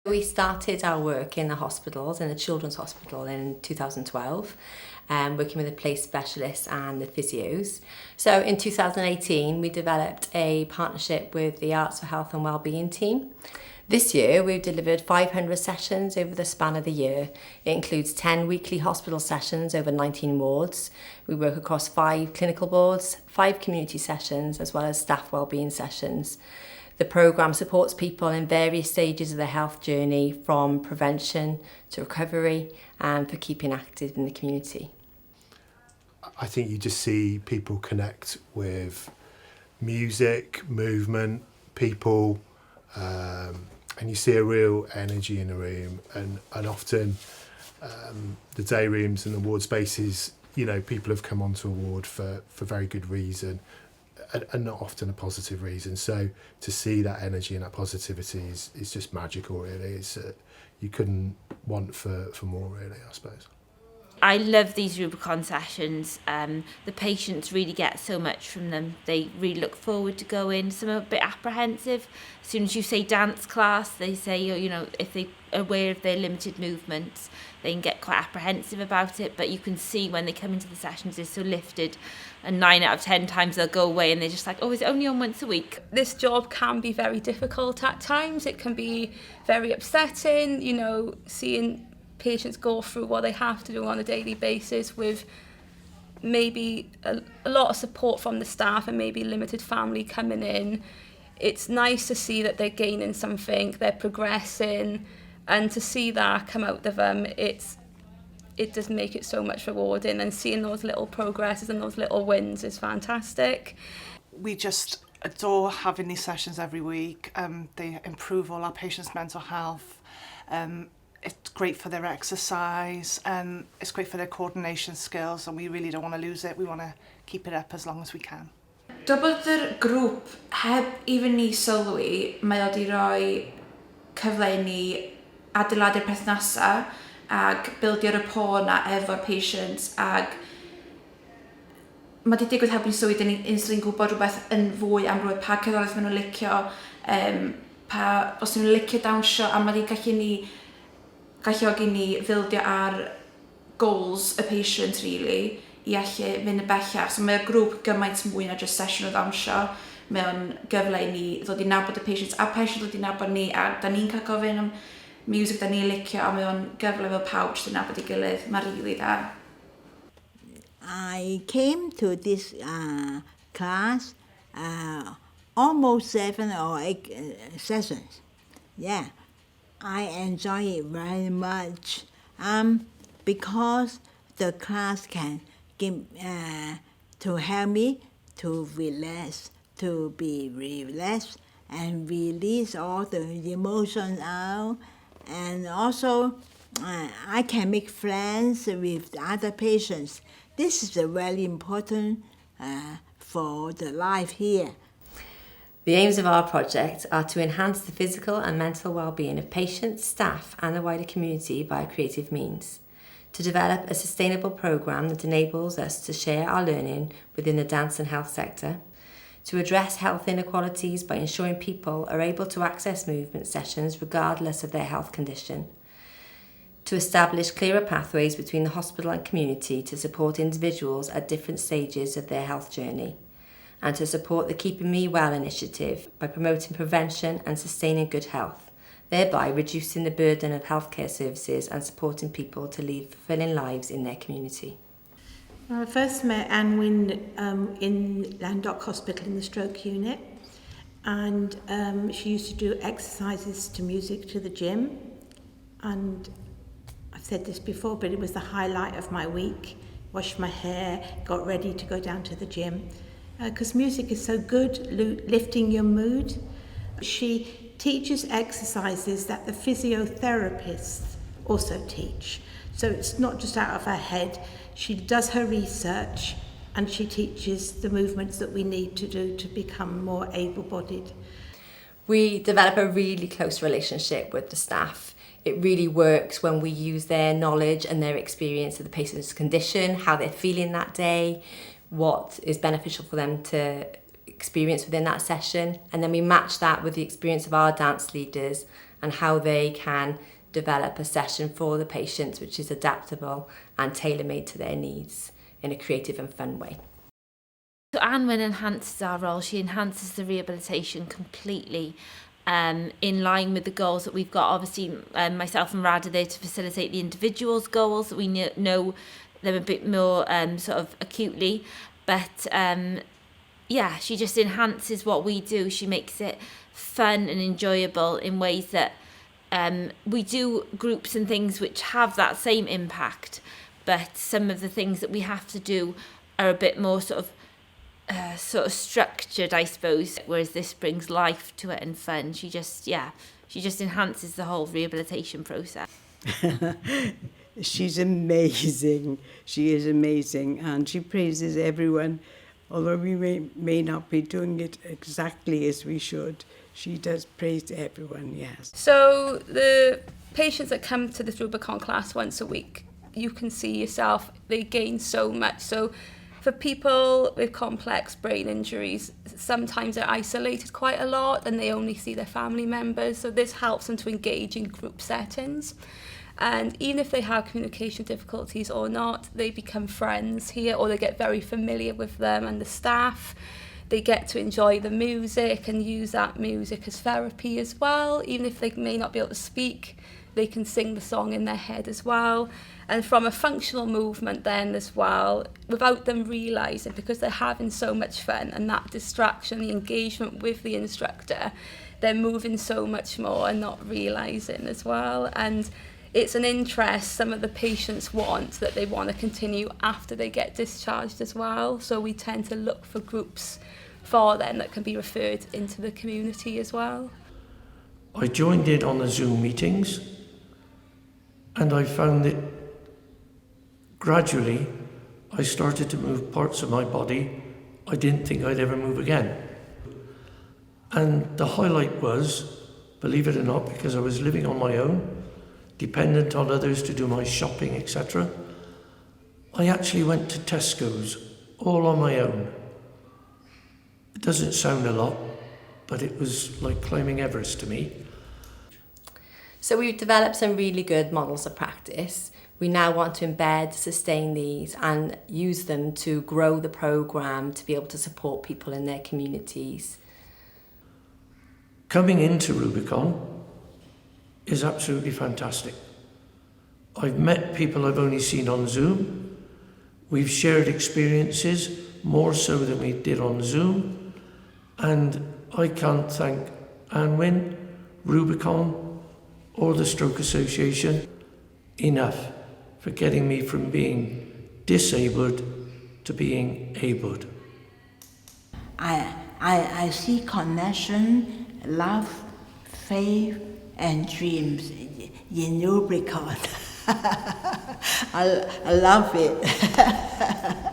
We started our work in the hospitals, in the Children's Hospital in 2012, working with the place specialists and the physios. So in 2018, we developed a partnership with the Arts for Health and Wellbeing team. This year, we've delivered 500 sessions over the span of the year. It includes 10 weekly hospital sessions over 19 wards. We work across 5 clinical boards, 5 community sessions, as well as staff wellbeing sessions. The programme supports people in various stages of their health journey, from prevention to recovery, and for keeping active in the community. I think you just see people connect with music, movement, people, and you see a real energy in the room. And often the day rooms and the ward spaces, you know, people have come onto a ward for very good reason, and not often a positive reason. So to see that energy and that positivity is just magical, really. It's you couldn't want for more, really, I suppose. I love these Rubicon sessions. The patients really get so much from them. They really look forward to going. Some are a bit apprehensive. As soon as you say dance class, they say, you know, if they're aware of their limited movements, they can get quite apprehensive about it. But you can see when they come into the sessions, they're so lifted. And 9 out of 10 times they'll go away and they're just like, oh, is it only on once a week? This job can be very difficult at times. It can be very upsetting, you know, seeing patients go through what they have to do on a daily basis with maybe a lot of support from the staff and maybe limited family coming in. It's nice to see that they're gaining something, they're progressing, and to see that come out of them, it does make it so much rewarding, and seeing those little progresses and those little wins is fantastic. We just adore having these sessions every week. They improve all our patients' mental health. It's great for their exercise, it's great for their coordination skills, and we really don't want to lose it. We want to keep it up as long as we can. Do bod yr grŵp heb even ni sylwi, mae o di roi cyfle i ni adeiladu'r perthnasau ag bildio'r rapport na efo'r patients, ag mae di digwydd heb ni sylwi, dyn ni'n instantly'n gwybod rhywbeth yn fwy am rhywbeth, pa cerddoriaeth maen nhw'n licio, os nhw'n licio dawnsio, a mae di galluogi ni fildio ar goals y patient, really, i allu fynd y bellach. So mae'r grŵp gymaint mwy na just sesiwn o ddawnsio. Mae'n gyfle i ni ddod i nabod y patients, a patient ddod i nabod ni, a da ni'n cael gofyn am music da ni'n licio, a mae'n gyfle fel pawb sy'n nabod i gilydd. Mae'n rili dda. I came to this class almost 7 or 8 sessions. Yeah, I enjoy it very much because the class can give to help me to relax, to be relaxed and release all the emotions out, and also I can make friends with other patients. This is very important for the life here. The aims of our project are to enhance the physical and mental well-being of patients, staff and the wider community via creative means, to develop a sustainable programme that enables us to share our learning within the dance and health sector, to address health inequalities by ensuring people are able to access movement sessions regardless of their health condition, to establish clearer pathways between the hospital and community to support individuals at different stages of their health journey, and to support the Keeping Me Well initiative by promoting prevention and sustaining good health, thereby reducing the burden of healthcare services and supporting people to lead fulfilling lives in their community. I first met Anne Wynne in Landock Hospital in the stroke unit, and she used to do exercises to music to the gym, and I've said this before, but it was the highlight of my week. Washed my hair, got ready to go down to the gym, because music is so good, lifting your mood. She teaches exercises that the physiotherapists also teach. So it's not just out of her head. She does her research and she teaches the movements that we need to do to become more able-bodied. We develop a really close relationship with the staff. It really works when we use their knowledge and their experience of the patient's condition, how they're feeling that day, what is beneficial for them to experience within that session, and then we match that with the experience of our dance leaders and how they can develop a session for the patients which is adaptable and tailor-made to their needs in a creative and fun way. So Anwen enhances our role. She enhances the rehabilitation completely in line with the goals that we've got. Obviously, myself and Rad are there to facilitate the individual's goals, that we know them a bit more sort of acutely. But yeah, she just enhances what we do. She makes it fun and enjoyable in ways that we do groups and things which have that same impact, but some of the things that we have to do are a bit more sort of structured, I suppose, whereas this brings life to it and fun. She just enhances the whole rehabilitation process. She's amazing. She is amazing, and she praises everyone. Although we may not be doing it exactly as we should, she does praise everyone, yes. So the patients that come to this Rubicon class once a week, you can see yourself, they gain so much. So for people with complex brain injuries, sometimes they're isolated quite a lot and they only see their family members. So this helps them to engage in group settings. And even if they have communication difficulties or not, they become friends here, or they get very familiar with them and the staff. They get to enjoy the music and use that music as therapy as well. Even if they may not be able to speak, they can sing the song in their head as well. And from a functional movement then as well, without them realising, because they're having so much fun and that distraction, the engagement with the instructor, they're moving so much more and not realising as well. And it's an interest some of the patients want, that they want to continue after they get discharged as well. So we tend to look for groups for them that can be referred into the community as well. I joined in on the Zoom meetings, and I found that gradually I started to move parts of my body I didn't think I'd ever move again. And the highlight was, believe it or not, because I was living on my own, dependent on others to do my shopping, etc. I actually went to Tesco's all on my own. It doesn't sound a lot, but it was like climbing Everest to me. So we've developed some really good models of practice. We now want to embed, sustain these and use them to grow the programme to be able to support people in their communities. Coming into Rubicon is absolutely fantastic. I've met people I've only seen on Zoom. We've shared experiences more so than we did on Zoom. And I can't thank Anwen, Rubicon, or the Stroke Association enough for getting me from being disabled to being abled. I see connection, love, faith, and dreams in Rubicon. I love it.